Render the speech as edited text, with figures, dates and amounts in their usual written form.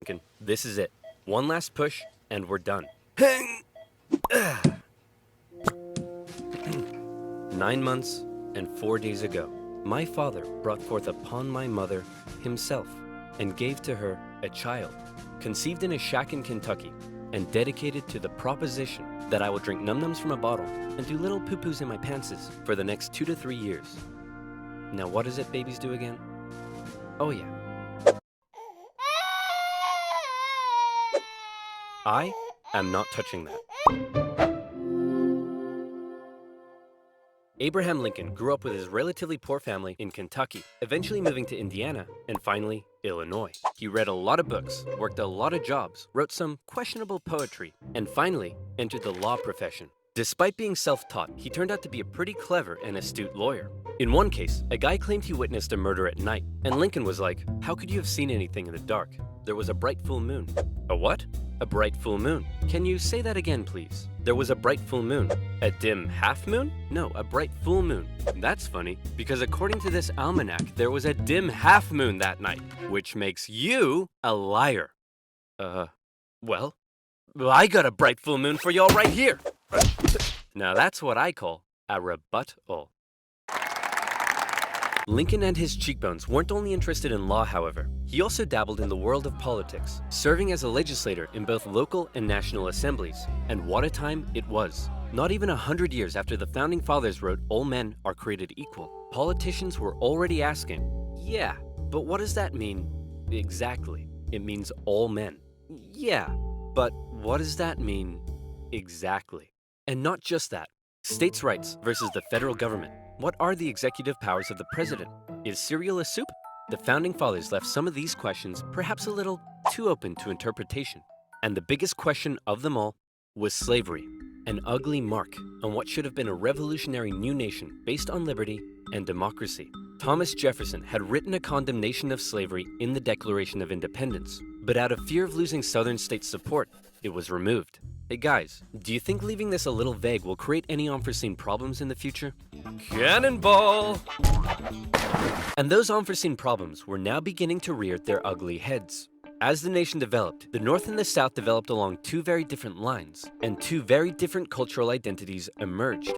Lincoln, this is it. One last push, and we're done. 9 months and 4 days ago, my father brought forth upon my mother himself and gave to her a child, conceived in a shack in Kentucky and dedicated to the proposition that I will drink num-nums from a bottle and do little poo-poos in my pantses for the next 2 to 3 years. Now what is it babies do again? Oh yeah. I am not touching that. Abraham Lincoln grew up with his relatively poor family in Kentucky, eventually moving to Indiana, and finally, Illinois. He read a lot of books, worked a lot of jobs, wrote some questionable poetry, and finally entered the law profession. Despite being self-taught, he turned out to be a pretty clever and astute lawyer. In one case, a guy claimed he witnessed a murder at night, and Lincoln was like, "How could you have seen anything in the dark? There was a bright full moon." A what? A bright full moon. Can you say that again, please? There was a bright full moon. A dim half moon? No, a bright full moon. That's funny, because according to this almanac, there was a dim half moon that night, which makes you a liar. Well, I got a bright full moon for y'all right here. Now that's what I call a rebuttal. Lincoln and his cheekbones weren't only interested in law, however. He also dabbled in the world of politics, serving as a legislator in both local and national assemblies. And what a time it was. Not even 100 years after the Founding Fathers wrote, "All men are created equal," politicians were already asking, "Yeah, but what does that mean exactly?" It means all men. Yeah, but what does that mean exactly? And not just that. States' rights versus the federal government. What are the executive powers of the president? Is cereal a soup? The Founding Fathers left some of these questions perhaps a little too open to interpretation. And the biggest question of them all was slavery, an ugly mark on what should have been a revolutionary new nation based on liberty and democracy. Thomas Jefferson had written a condemnation of slavery in the Declaration of Independence, but out of fear of losing Southern states' support, it was removed. Hey guys, do you think leaving this a little vague will create any unforeseen problems in the future? Cannonball! And those unforeseen problems were now beginning to rear their ugly heads. As the nation developed, the North and the South developed along two very different lines, and two very different cultural identities emerged.